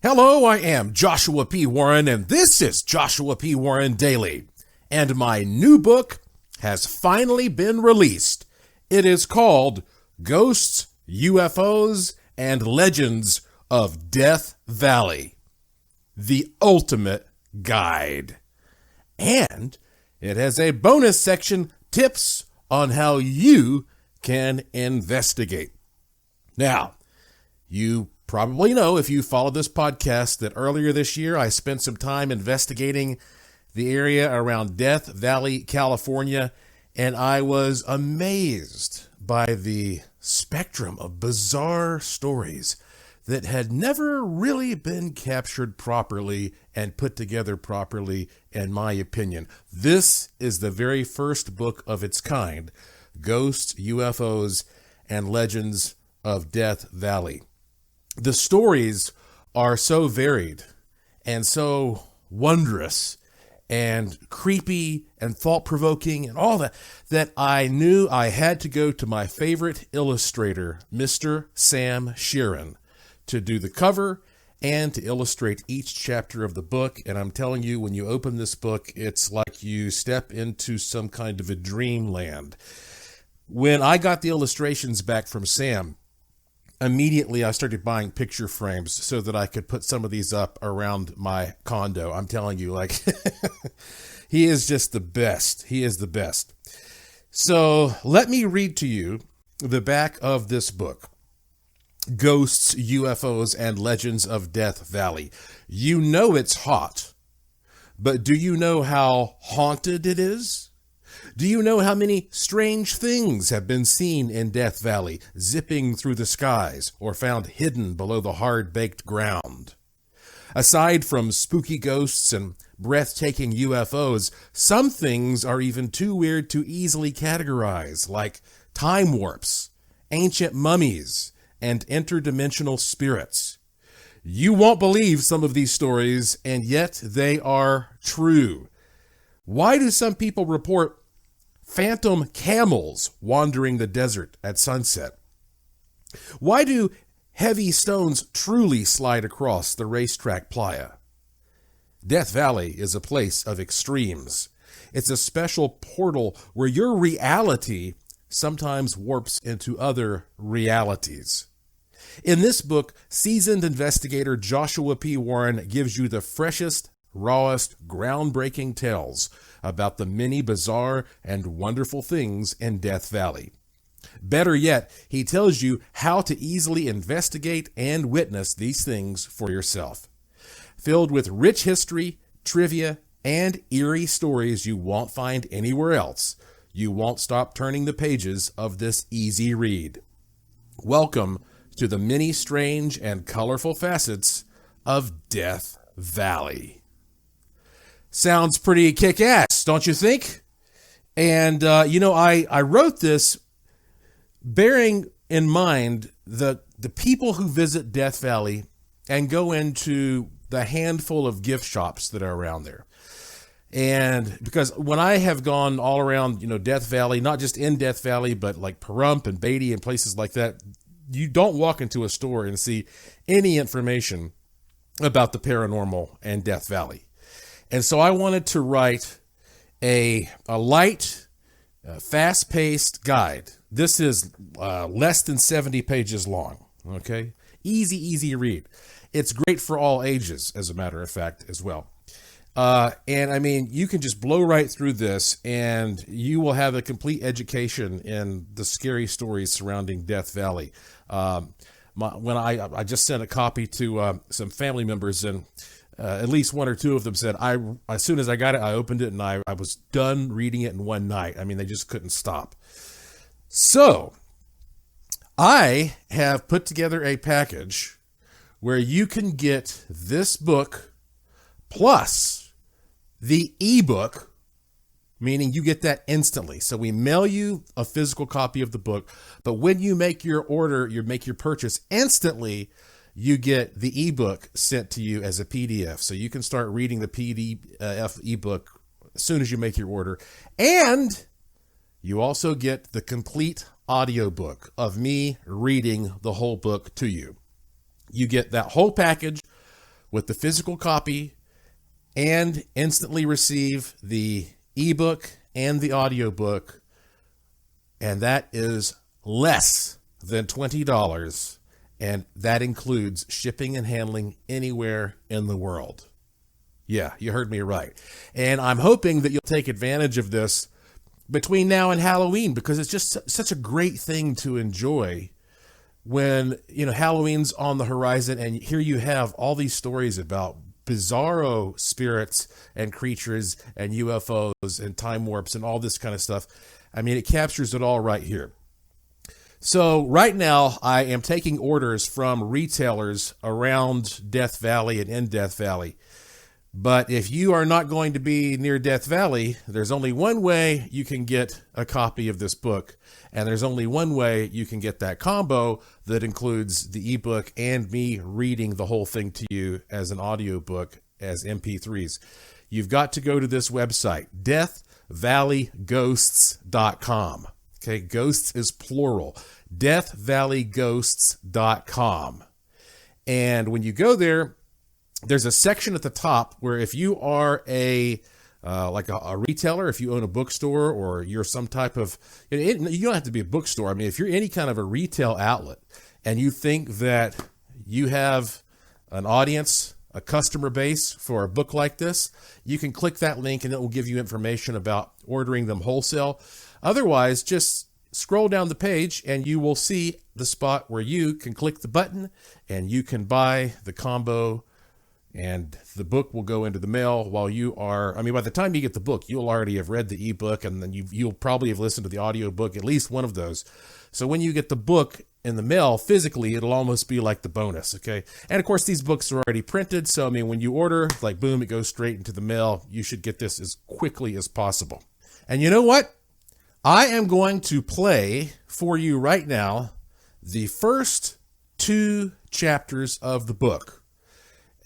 Hello, I am Joshua P. Warren, and this is Joshua P. Warren Daily. And my new book has finally been released. It is called Ghosts, UFOs, and Legends of Death Valley, the ultimate guide. And it has a bonus section, tips on how you can investigate. Now, you probably know, if you followed this podcast, that earlier this year I spent some time investigating the area around Death Valley, California, and I was amazed by the spectrum of bizarre stories that had never really been captured properly and put together properly, in my opinion. This is the very first book of its kind, Ghosts, UFOs, and Legends of Death Valley. The stories are so varied and so wondrous and creepy and thought-provoking and all that, that I knew I had to go to my favorite illustrator, Mr. Sam Sheeran, to do the cover and to illustrate each chapter of the book. And I'm telling you, when you open this book, it's like you step into some kind of a dreamland. When I got the illustrations back from Sam, immediately I started buying picture frames so that I could put some of these up around my condo. I'm telling you, like, he is just the best. He is the best. So let me read to you the back of this book, Ghosts, UFOs, and Legends of Death Valley. You know it's hot, but do you know how haunted it is? Do you know how many strange things have been seen in Death Valley, zipping through the skies, or found hidden below the hard-baked ground? Aside from spooky ghosts and breathtaking UFOs, some things are even too weird to easily categorize, like time warps, ancient mummies, and interdimensional spirits. You won't believe some of these stories, and yet they are true. Why do some people report phantom camels wandering the desert at sunset? Why do heavy stones truly slide across the racetrack playa? Death Valley is a place of extremes. It's a special portal where your reality sometimes warps into other realities. In this book, seasoned investigator Joshua P. Warren gives you the freshest, rawest, groundbreaking tales about the many bizarre and wonderful things in Death Valley. Better yet, he tells you how to easily investigate and witness these things for yourself. Filled with rich history, trivia, and eerie stories you won't find anywhere else, you won't stop turning the pages of this easy read. Welcome to the many strange and colorful facets of Death Valley. Sounds pretty kick-ass, don't you think? And, I wrote this bearing in mind the people who visit Death Valley and go into the handful of gift shops that are around there. And because when I have gone all around, Death Valley, not just in Death Valley, but like Pahrump and Beatty and places like that, you don't walk into a store and see any information about the paranormal and Death Valley. And so I wanted to write a light, fast-paced guide. This is less than 70 pages long, okay? Easy read. It's great for all ages, as a matter of fact, as well. You can just blow right through this, and you will have a complete education in the scary stories surrounding Death Valley. I just sent a copy to some family members, and at least one or two of them said, as soon as I got it, I opened it, and I was done reading it in one night. I mean, they just couldn't stop. So I have put together a package where you can get this book plus the ebook, meaning you get that instantly. So we mail you a physical copy of the book, but when you make your order, you make your purchase instantly, you get the ebook sent to you as a PDF. So you can start reading the PDF ebook as soon as you make your order. And you also get the complete audiobook of me reading the whole book to you. You get that whole package with the physical copy and instantly receive the ebook and the audiobook, and that is less than $20, and that includes shipping and handling anywhere in the world. Yeah, you heard me right. And I'm hoping that you'll take advantage of this between now and Halloween, because it's just such a great thing to enjoy when, Halloween's on the horizon, and here you have all these stories about bizarro spirits and creatures and UFOs and time warps and all this kind of stuff. I mean, it captures it all right here. So right now, I am taking orders from retailers around Death Valley and in Death Valley. But if you are not going to be near Death Valley, there's only one way you can get a copy of this book. And there's only one way you can get that combo that includes the ebook and me reading the whole thing to you as an audiobook, as MP3s. You've got to go to this website, deathvalleyghosts.com. Okay, ghosts is plural. deathvalleyghosts.com. And when you go there, there's a section at the top where if you are a retailer, if you own a bookstore, or you're some type of, you don't have to be a bookstore. I mean, if you're any kind of a retail outlet and you think that you have an audience, a customer base for a book like this, you can click that link and it will give you information about ordering them wholesale. Otherwise, just scroll down the page and you will see the spot where you can click the button and you can buy the combo, and the book will go into the mail while you are, by the time you get the book, you'll already have read the ebook, and then you'll probably have listened to the audiobook, at least one of those. So when you get the book in the mail physically, it'll almost be like the bonus, okay? And of course, these books are already printed, so when you order, boom, it goes straight into the mail. You should get this as quickly as possible. And you know what? I am going to play for you right now the first 2 chapters of the book.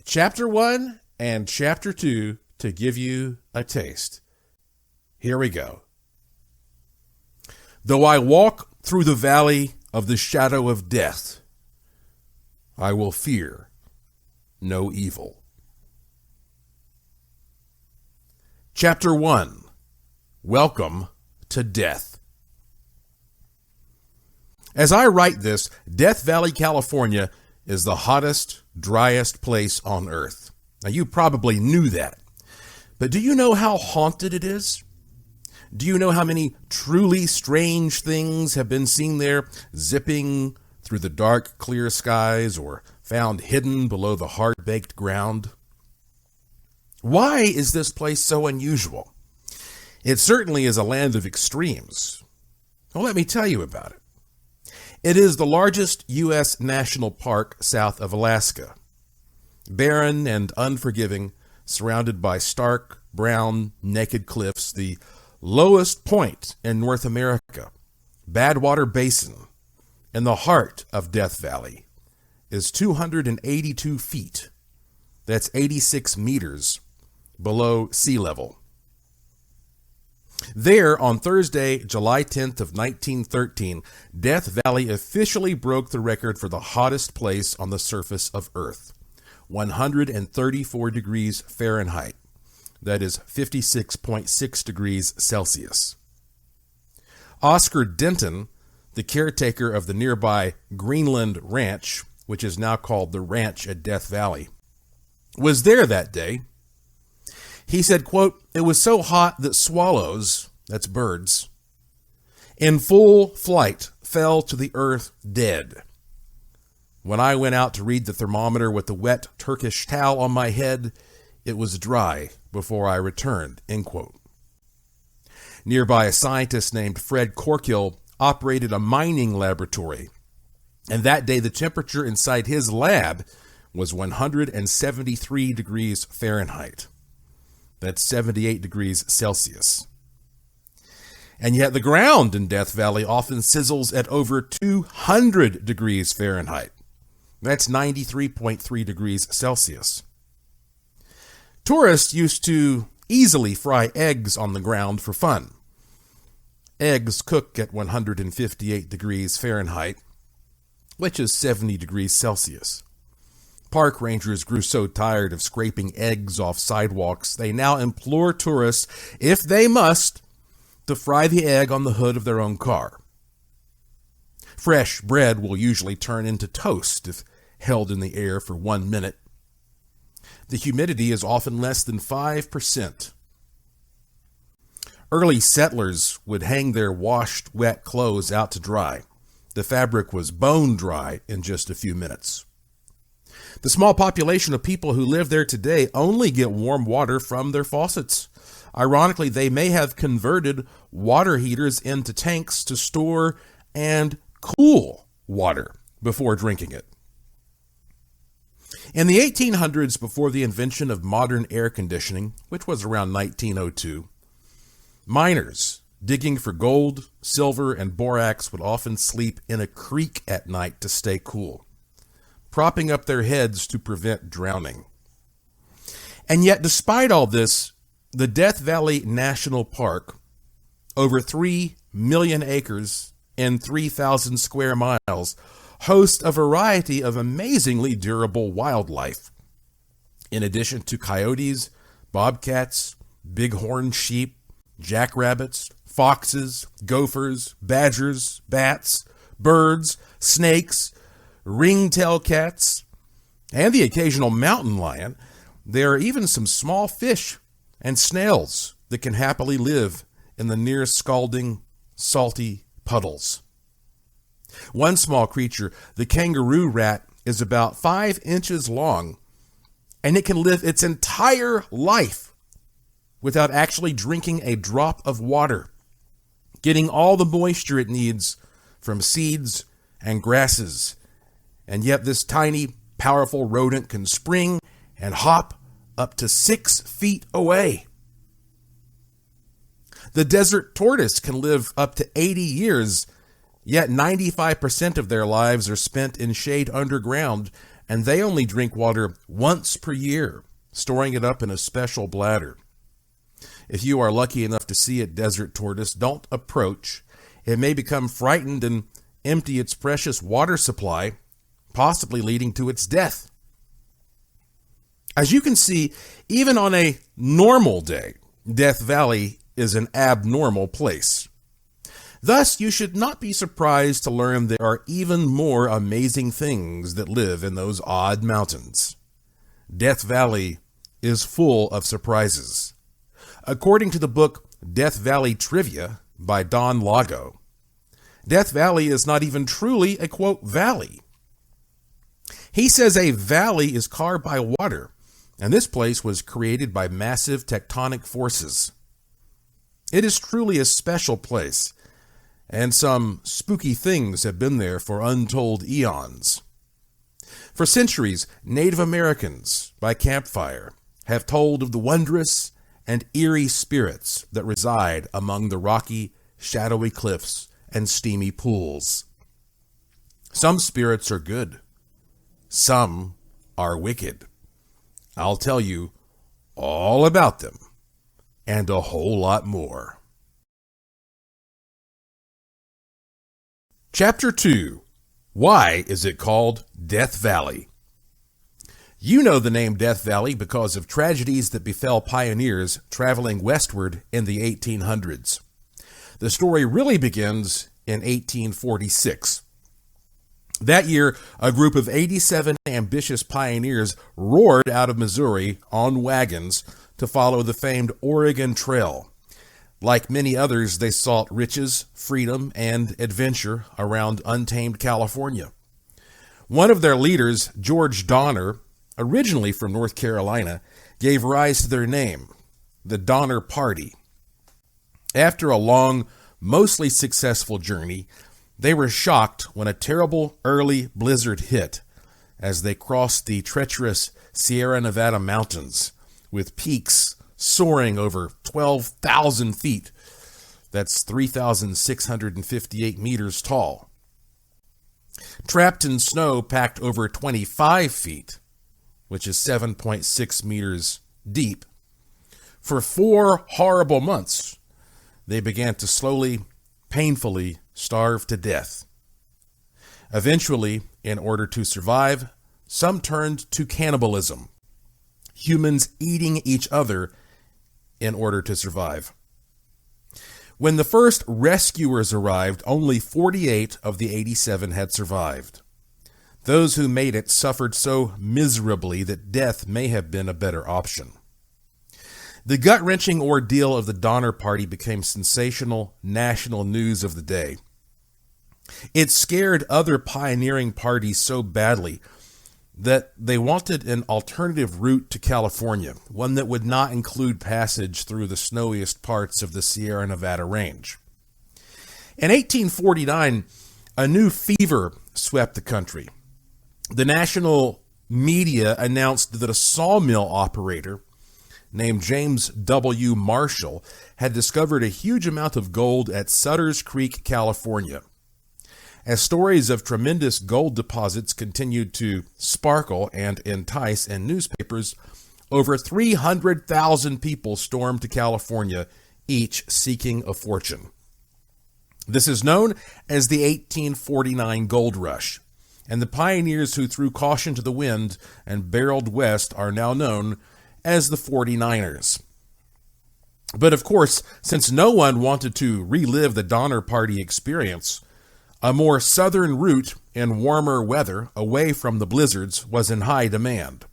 Chapter 1 and Chapter 2 to give you a taste. Here we go. Though I walk through the valley of the shadow of death, I will fear no evil. Chapter 1. Welcome to Death. As I write this, Death Valley, California is the hottest, driest place on Earth. Now, you probably knew that. But do you know how haunted it is? Do you know how many truly strange things have been seen there, zipping through the dark, clear skies, or found hidden below the hard-baked ground? Why is this place so unusual? It certainly is a land of extremes. Well, let me tell you about it. It is the largest U.S. national park south of Alaska. Barren and unforgiving, surrounded by stark, brown, naked cliffs, the lowest point in North America, Badwater Basin, in the heart of Death Valley, is 282 feet. That's 86 meters below sea level. There, on Thursday, July 10th of 1913, Death Valley officially broke the record for the hottest place on the surface of Earth, 134 degrees Fahrenheit. That is 56.6 degrees Celsius. Oscar Denton, the caretaker of the nearby Greenland Ranch, which is now called the Ranch at Death Valley, was there that day. He said, quote, "It was so hot that swallows," that's birds, "in full flight fell to the earth dead. When I went out to read the thermometer with the wet Turkish towel on my head, it was dry before I returned," end quote. Nearby, a scientist named Fred Corkill operated a mining laboratory, and that day the temperature inside his lab was 173 degrees Fahrenheit. That's 78 degrees Celsius. And yet the ground in Death Valley often sizzles at over 200 degrees Fahrenheit. That's 93.3 degrees Celsius. Tourists used to easily fry eggs on the ground for fun. Eggs cook at 158 degrees Fahrenheit, which is 70 degrees Celsius. Park rangers grew so tired of scraping eggs off sidewalks, they now implore tourists, if they must, to fry the egg on the hood of their own car. Fresh bread will usually turn into toast if held in the air for 1 minute. The humidity is often less than 5%. Early settlers would hang their washed, wet clothes out to dry. The fabric was bone dry in just a few minutes. The small population of people who live there today only get warm water from their faucets. Ironically, they may have converted water heaters into tanks to store and cool water before drinking it. In the 1800s, before the invention of modern air conditioning, which was around 1902, miners digging for gold, silver, and borax would often sleep in a creek at night to stay cool, propping up their heads to prevent drowning. And yet, despite all this, the Death Valley National Park, over 3 million acres and 3,000 square miles, hosts a variety of amazingly durable wildlife. In addition to coyotes, bobcats, bighorn sheep, jackrabbits, foxes, gophers, badgers, bats, birds, snakes, ringtail cats, and the occasional mountain lion, there are even some small fish and snails that can happily live in the near scalding, salty puddles. One small creature, the kangaroo rat, is about 5 inches long, and it can live its entire life without actually drinking a drop of water, getting all the moisture it needs from seeds and grasses. And yet this tiny, powerful rodent can spring and hop up to 6 feet away. The desert tortoise can live up to 80 years, yet 95% of their lives are spent in shade underground, and they only drink water once per year, storing it up in a special bladder. If you are lucky enough to see a desert tortoise, don't approach. It may become frightened and empty its precious water supply, possibly leading to its death. As you can see, even on a normal day, Death Valley is an abnormal place. Thus, you should not be surprised to learn there are even more amazing things that live in those odd mountains. Death Valley is full of surprises. According to the book Death Valley Trivia by Don Lago, Death Valley is not even truly a, quote, valley. He says a valley is carved by water, and this place was created by massive tectonic forces. It is truly a special place, and some spooky things have been there for untold eons. For centuries, Native Americans, by campfire, have told of the wondrous and eerie spirits that reside among the rocky, shadowy cliffs and steamy pools. Some spirits are good. Some are wicked. I'll tell you all about them and a whole lot more. Chapter 2. Why is it called Death Valley? You know the name Death Valley because of tragedies that befell pioneers traveling westward in the 1800s. The story really begins in 1846. That year, a group of 87 ambitious pioneers roared out of Missouri on wagons to follow the famed Oregon Trail. Like many others, they sought riches, freedom, and adventure around untamed California. One of their leaders, George Donner, originally from North Carolina, gave rise to their name, the Donner Party. After a long, mostly successful journey, they were shocked when a terrible early blizzard hit as they crossed the treacherous Sierra Nevada mountains with peaks soaring over 12,000 feet. That's 3,658 meters tall. Trapped in snow packed over 25 feet, which is 7.6 meters deep. For 4 horrible months, they began to slowly, painfully starve to death. Eventually, in order to survive, some turned to cannibalism, humans eating each other in order to survive. When the first rescuers arrived, only 48 of the 87 had survived. Those who made it suffered so miserably that death may have been a better option. The gut-wrenching ordeal of the Donner Party became sensational national news of the day. It scared other pioneering parties so badly that they wanted an alternative route to California, one that would not include passage through the snowiest parts of the Sierra Nevada range. In 1849, a new fever swept the country. The national media announced that a sawmill operator named James W. Marshall had discovered a huge amount of gold at Sutter's Creek, California. As stories of tremendous gold deposits continued to sparkle and entice in newspapers, over 300,000 people stormed to California, each seeking a fortune. This is known as the 1849 Gold Rush, and the pioneers who threw caution to the wind and barreled west are now known as the 49ers. But of course, since no one wanted to relive the Donner Party experience, a more southern route in warmer weather, away from the blizzards, was in high demand.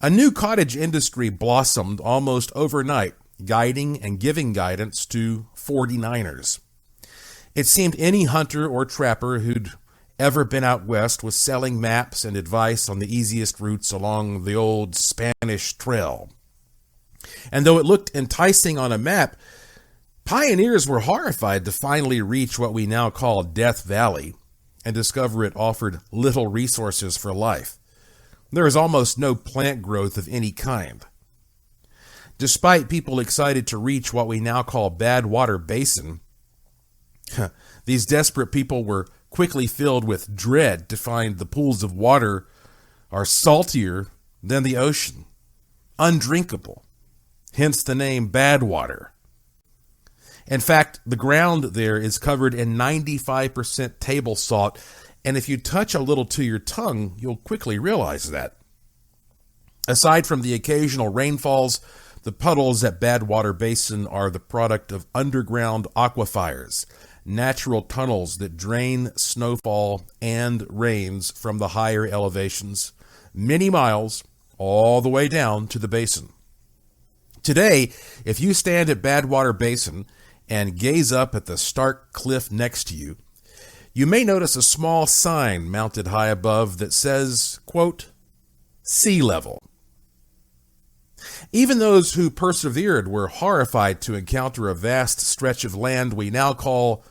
A new cottage industry blossomed almost overnight, guiding and giving guidance to 49ers. It seemed any hunter or trapper who'd ever been out west was selling maps and advice on the easiest routes along the old Spanish Trail. And though it looked enticing on a map, pioneers were horrified to finally reach what we now call Death Valley and discover it offered little resources for life. There is almost no plant growth of any kind. Despite people excited to reach what we now call Badwater Basin, these desperate people were quickly filled with dread to find the pools of water are saltier than the ocean, undrinkable, hence the name Badwater. In fact, the ground there is covered in 95% table salt, and if you touch a little to your tongue, you'll quickly realize that. Aside from the occasional rainfalls, the puddles at Badwater Basin are the product of underground aquifers, natural tunnels that drain snowfall and rains from the higher elevations, many miles, all the way down to the basin. Today, if you stand at Badwater Basin and gaze up at the stark cliff next to you, you may notice a small sign mounted high above that says, quote, sea level. Even those who persevered were horrified to encounter a vast stretch of land we now call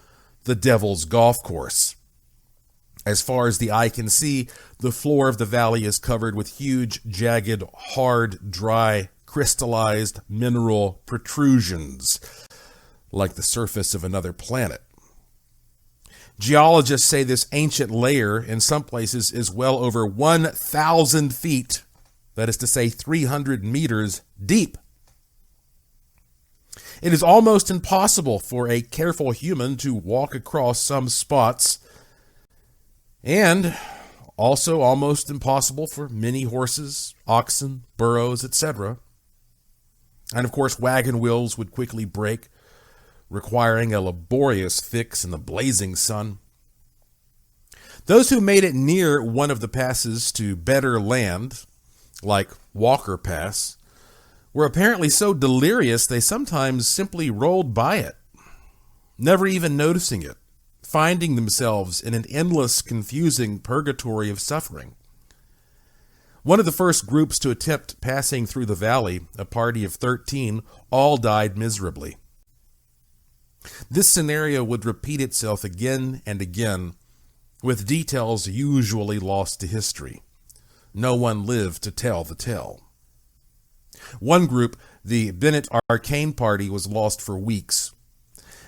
the Devil's Golf Course. As far as the eye can see, the floor of the valley is covered with huge, jagged, hard, dry, crystallized mineral protrusions, like the surface of another planet. Geologists say this ancient layer in some places is well over 1,000 feet, that is to say 300 meters deep. It is almost impossible for a careful human to walk across some spots, and also almost impossible for many horses, oxen, burros, etc. And of course, wagon wheels would quickly break, requiring a laborious fix in the blazing sun. Those who made it near one of the passes to better land, like Walker Pass, were apparently so delirious they sometimes simply rolled by it, never even noticing it, finding themselves in an endless, confusing purgatory of suffering. One of the first groups to attempt passing through the valley, a party of 13, all died miserably. This scenario would repeat itself again and again, with details usually lost to history. No one lived to tell the tale. One group, the Bennett Arcane Party, was lost for weeks.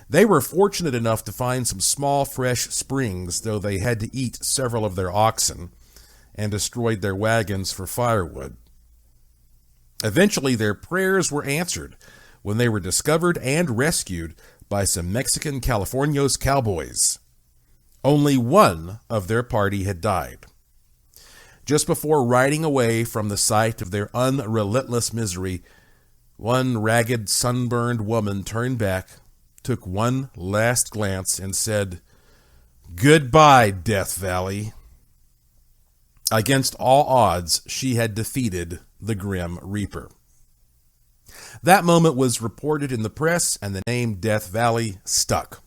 They were fortunate enough to find some small, fresh springs, though they had to eat several of their oxen and destroyed their wagons for firewood. Eventually, their prayers were answered when they were discovered and rescued by some Mexican Californios cowboys. Only one of their party had died. Just before riding away from the sight of their unrelentless misery, one ragged, sunburned woman turned back, took one last glance, and said, "Goodbye, Death Valley." Against all odds, she had defeated the Grim Reaper. That moment was reported in the press, and the name Death Valley stuck.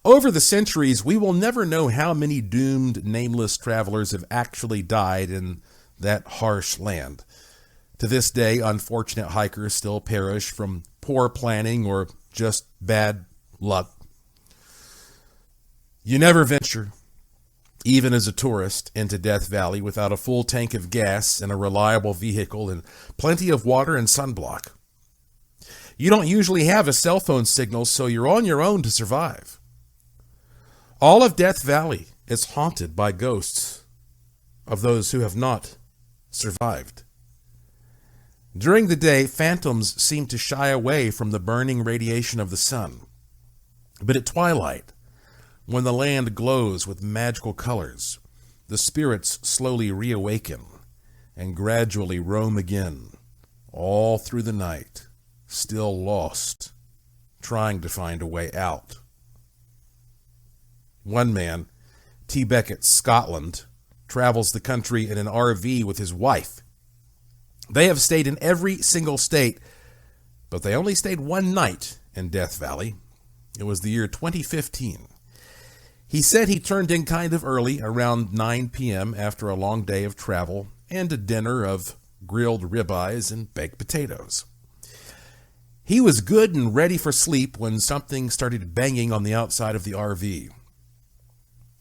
Over the centuries, we will never know how many doomed, nameless travelers have actually died in that harsh land. To this day, unfortunate hikers still perish from poor planning or just bad luck. You never venture, even as a tourist, into Death Valley without a full tank of gas and a reliable vehicle and plenty of water and sunblock. You don't usually have a cell phone signal, so you're on your own to survive. All of Death Valley is haunted by ghosts of those who have not survived. During the day, phantoms seem to shy away from the burning radiation of the sun. But at twilight, when the land glows with magical colors, the spirits slowly reawaken and gradually roam again, all through the night, still lost, trying to find a way out. One man, T. Beckett, Scotland, travels the country in an RV with his wife. They have stayed in every single state, but they only stayed one night in Death Valley. It was the year 2015. He said he turned in kind of early, around 9 p.m. after a long day of travel and a dinner of grilled ribeyes and baked potatoes. He was good and ready for sleep when something started banging on the outside of the RV.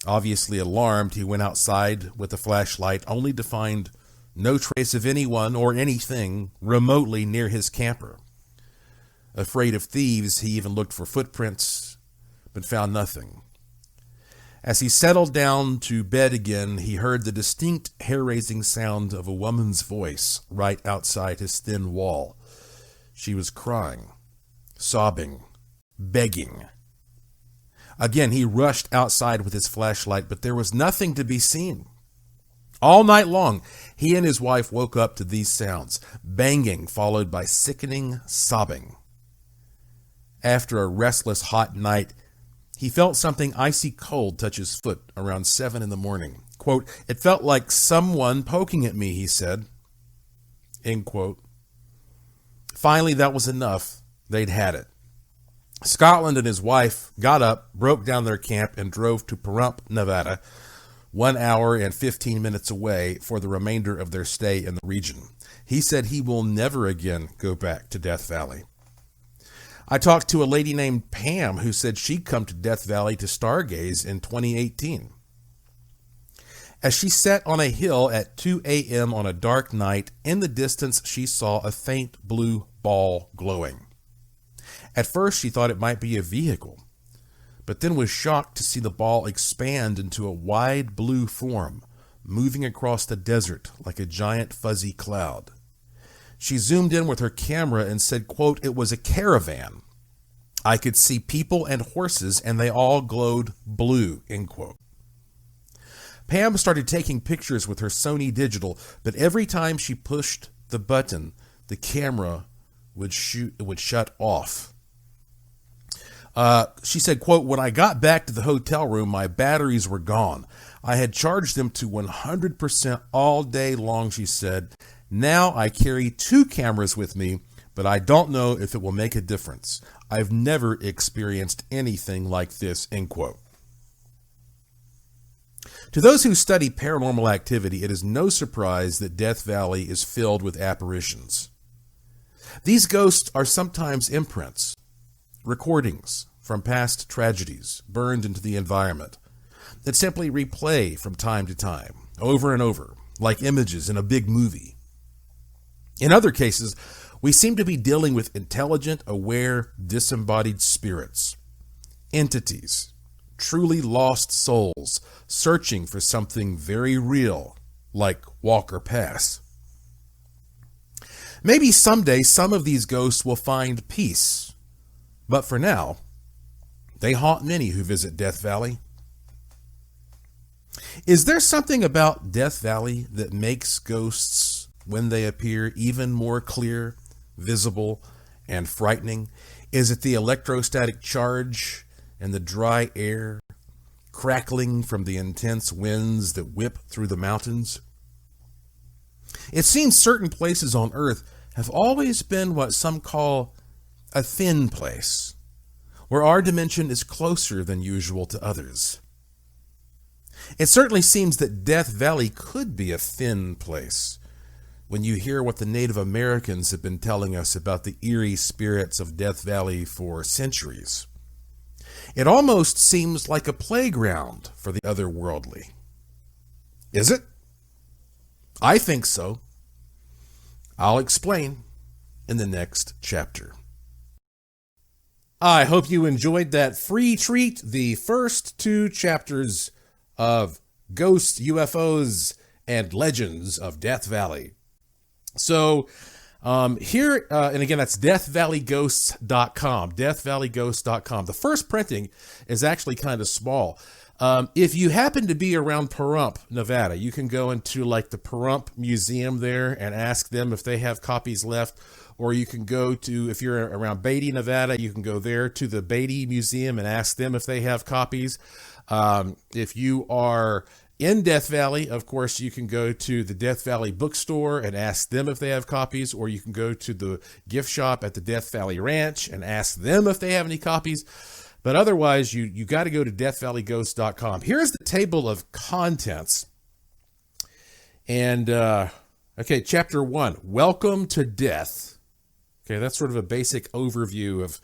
Obviously alarmed, he went outside with a flashlight, only to find no trace of anyone or anything remotely near his camper. Afraid of thieves, he even looked for footprints, but found nothing. As he settled down to bed again, he heard the distinct, hair-raising sound of a woman's voice right outside his thin wall. She was crying, sobbing, begging. Again, he rushed outside with his flashlight, but there was nothing to be seen. All night long, he and his wife woke up to these sounds, banging followed by sickening sobbing. After a restless, hot night, he felt something icy cold touch his foot around 7 in the morning. Quote, "It felt like someone poking at me," he said. End quote. Finally, that was enough. They'd had it. Scotland and his wife got up, broke down their camp, and drove to Pahrump, Nevada, 1 hour and 15 minutes away, for the remainder of their stay in the region. He said he will never again go back to Death Valley. I talked to a lady named Pam who said she'd come to Death Valley to stargaze in 2018. As she sat on a hill at 2 a.m. on a dark night, in the distance she saw a faint blue ball glowing. At first she thought it might be a vehicle, but then was shocked to see the ball expand into a wide blue form, moving across the desert like a giant fuzzy cloud. She zoomed in with her camera and said, quote, "It was a caravan. I could see people and horses, and they all glowed blue," end quote. Pam started taking pictures with her Sony Digital, but every time she pushed the button, the camera would shut off. She said, quote, "When I got back to the hotel room, my batteries were gone. I had charged them to 100% all day long," she said. "Now I carry 2 cameras with me, but I don't know if it will make a difference. I've never experienced anything like this," end quote. To those who study paranormal activity, it is no surprise that Death Valley is filled with apparitions. These ghosts are sometimes imprints, recordings from past tragedies burned into the environment that simply replay from time to time, over and over, like images in a big movie. In other cases, we seem to be dealing with intelligent, aware, disembodied spirits, entities, truly lost souls, searching for something very real, like Walker Pass. Maybe someday some of these ghosts will find peace, but for now, they haunt many who visit Death Valley. Is there something about Death Valley that makes ghosts, when they appear, even more clear, visible, and frightening? Is it the electrostatic charge and the dry air crackling from the intense winds that whip through the mountains? It seems certain places on Earth have always been what some call a thin place, where our dimension is closer than usual to others. It certainly seems that Death Valley could be a thin place when you hear what the Native Americans have been telling us about the eerie spirits of Death Valley for centuries. It almost seems like a playground for the otherworldly. Is it? I think so. I'll explain in the next chapter. I hope you enjoyed that free treat, the first 2 chapters of Ghosts, UFOs, and Legends of Death Valley. So here, and again, that's deathvalleyghosts.com, deathvalleyghosts.com. The first printing is actually kind of small. If you happen to be around Pahrump, Nevada, you can go into like the Pahrump Museum there and ask them if they have copies left. Or you can go to, if you're around Beatty, Nevada, you can go there to the Beatty Museum and ask them if they have copies. If you are in Death Valley, of course, you can go to the Death Valley bookstore and ask them if they have copies, or you can go to the gift shop at the Death Valley Ranch and ask them if they have any copies. But otherwise, you got to go to deathvalleyghosts.com. Here's the table of contents. And, okay, chapter 1, Welcome to Death. Okay, that's sort of a basic overview of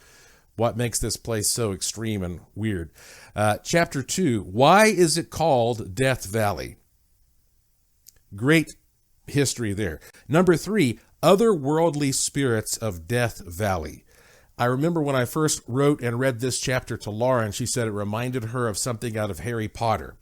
what makes this place so extreme and weird. Chapter 2, Why is it called Death Valley? Great history there. Number 3, Otherworldly Spirits of Death Valley. I remember when I first wrote and read this chapter to Lauren, she said it reminded her of something out of Harry Potter.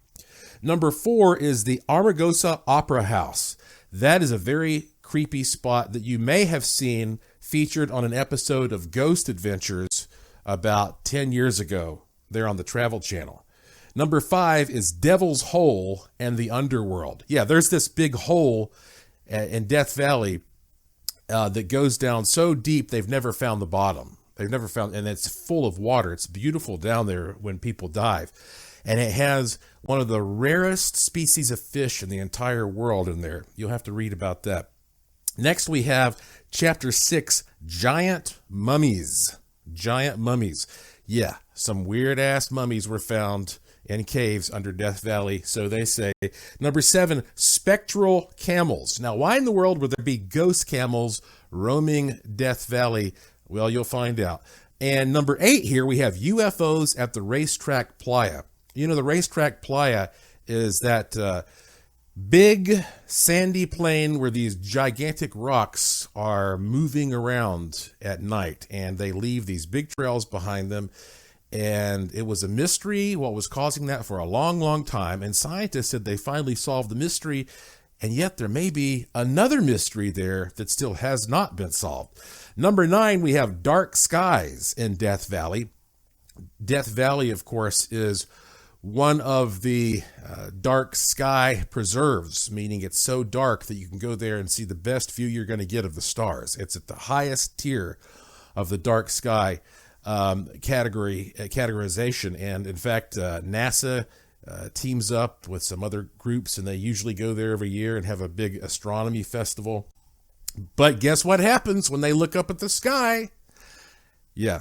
Number 4 is the Amargosa Opera House. That is a very creepy spot that you may have seen featured on an episode of Ghost Adventures about 10 years ago there on the Travel Channel. Number 5 is Devil's Hole and the Underworld. Yeah, there's this big hole in Death Valley that goes down so deep they've never found the bottom. They've never found, and it's full of water. It's beautiful down there when people dive. And it has one of the rarest species of fish in the entire world in there. You'll have to read about that. Next, we have chapter 6, Giant Mummies. Giant mummies. Yeah, some weird-ass mummies were found in caves under Death Valley, so they say. Number 7, Spectral Camels. Now, why in the world would there be ghost camels roaming Death Valley? Well, you'll find out. And number 8 here, we have UFOs at the Racetrack Playa. You know, the Racetrack Playa is that big sandy plain where these gigantic rocks are moving around at night, and they leave these big trails behind them. And it was a mystery what was causing that for a long, long time. And scientists said they finally solved the mystery, and yet there may be another mystery there that still has not been solved. Number 9, we have dark skies in Death Valley. Death Valley, of course, is one of the dark sky preserves, meaning it's so dark that you can go there and see the best view you're going to get of the stars. It's at the highest tier of the dark sky categorization. And in fact, NASA teams up with some other groups, and they usually go there every year and have a big astronomy festival. But guess what happens when they look up at the sky? Yeah.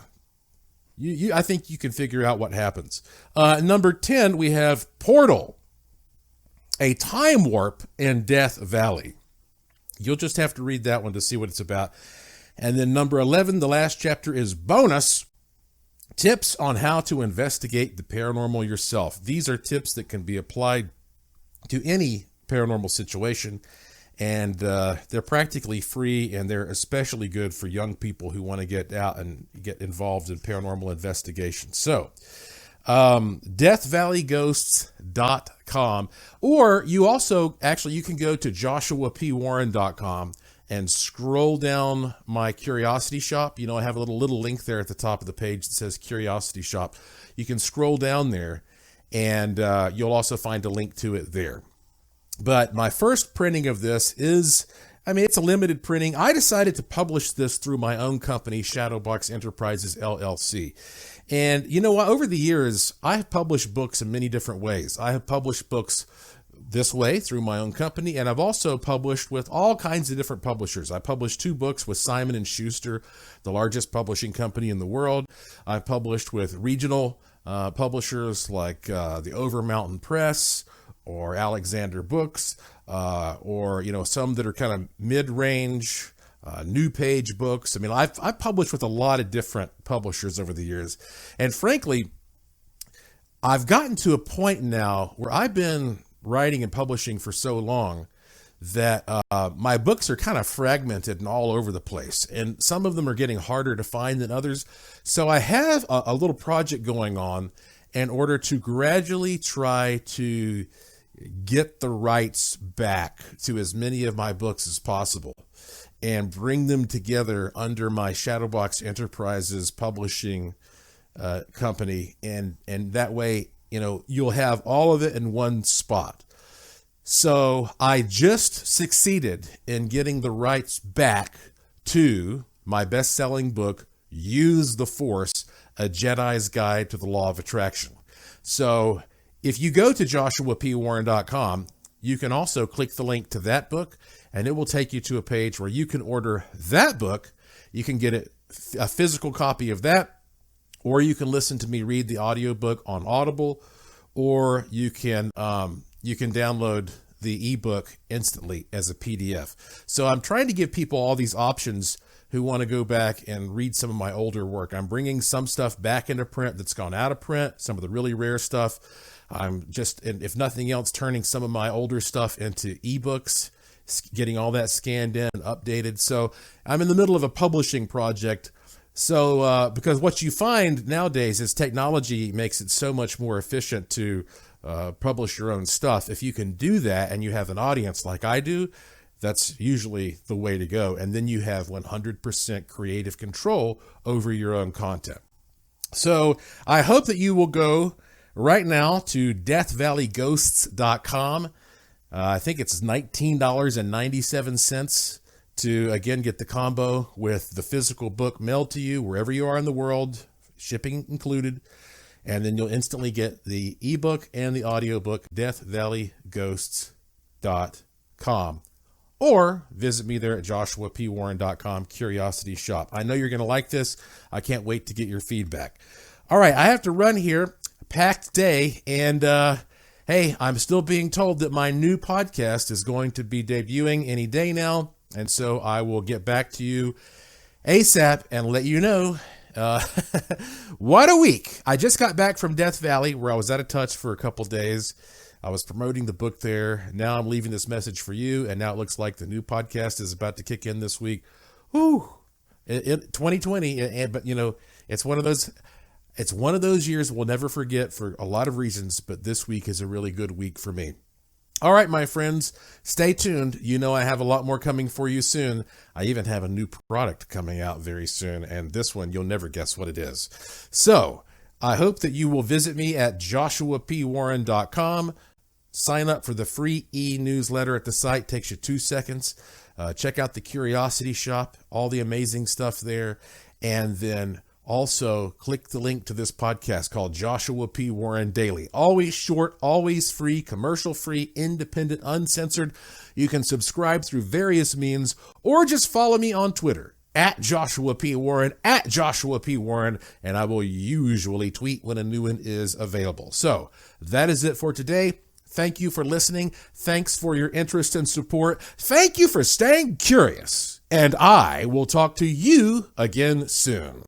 I think you can figure out what happens. Number 10, we have Portal, a time warp in Death Valley. You'll just have to read that one to see what it's about. And then number 11, the last chapter, is Bonus, Tips on How to Investigate the Paranormal Yourself. These are tips that can be applied to any paranormal situation. And they're practically free, and they're especially good for young people who want to get out and get involved in paranormal investigation. So, deathvalleyghosts.com, or you also, you can go to joshuapwarren.com and scroll down my Curiosity Shop. You know, I have a little link there at the top of the page that says Curiosity Shop. You can scroll down there, and you'll also find a link to it there. But my first printing of this is, it's a limited printing. I decided to publish this through my own company, Shadowbox Enterprises, LLC. And you know what? Over the years, I have published books in many different ways. I have published books this way through my own company, and I've also published with all kinds of different publishers. I published 2 books with Simon & Schuster, the largest publishing company in the world. I've published with regional publishers like the Over Mountain Press or Alexander Books, or some that are kind of mid-range, New Page Books. I've published with a lot of different publishers over the years, and frankly, I've gotten to a point now where I've been writing and publishing for so long that my books are kind of fragmented and all over the place, and some of them are getting harder to find than others. So I have a little project going on in order to gradually try to get the rights back to as many of my books as possible and bring them together under my Shadowbox Enterprises publishing company. And that way, you'll have all of it in one spot. So I just succeeded in getting the rights back to my best-selling book, Use the Force, A Jedi's Guide to the Law of Attraction. So if you go to joshuapwarren.com, you can also click the link to that book, and it will take you to a page where you can order that book. You can get a physical copy of that, or you can listen to me read the audiobook on Audible, or you can download the ebook instantly as a PDF. So I'm trying to give people all these options who want to go back and read some of my older work. I'm bringing some stuff back into print that's gone out of print, some of the really rare stuff. I'm just, and if nothing else, turning some of my older stuff into ebooks, getting all that scanned in and updated. So I'm in the middle of a publishing project. So because what you find nowadays is technology makes it so much more efficient to publish your own stuff. If you can do that and you have an audience like I do, that's usually the way to go. And then you have 100% creative control over your own content. So I hope that you will go right now to deathvalleyghosts.com. I think it's $19.97 to, again, get the combo with the physical book mailed to you wherever you are in the world, shipping included. And then you'll instantly get the ebook and the audiobook, deathvalleyghosts.com. Or visit me there at joshuapwarren.com, Curiosity Shop. I know you're going to like this. I can't wait to get your feedback. All right, I have to run here. Packed day. And hey, I'm still being told that my new podcast is going to be debuting any day now. And so I will get back to you ASAP and let you know. What a week. I just got back from Death Valley, where I was out of touch for a couple days. I was promoting the book there. Now I'm leaving this message for you, and now it looks like the new podcast is about to kick in this week. Whew. 2020, but it's one of those years we'll never forget for a lot of reasons, but this week is a really good week for me. All right, my friends, stay tuned. I have a lot more coming for you soon. I even have a new product coming out very soon, and this one, you'll never guess what it is. So I hope that you will visit me at joshuapwarren.com. Sign up for the free e-newsletter at the site. Takes you 2 seconds. Check out the Curiosity Shop, all the amazing stuff there. And then also click the link to this podcast called Joshua P. Warren Daily. Always short, always free, commercial-free, independent, uncensored. You can subscribe through various means or just follow me on Twitter at Joshua P. Warren, at Joshua P. Warren, and I will usually tweet when a new one is available. So that is it for today. Thank you for listening. Thanks for your interest and support. Thank you for staying curious. And I will talk to you again soon.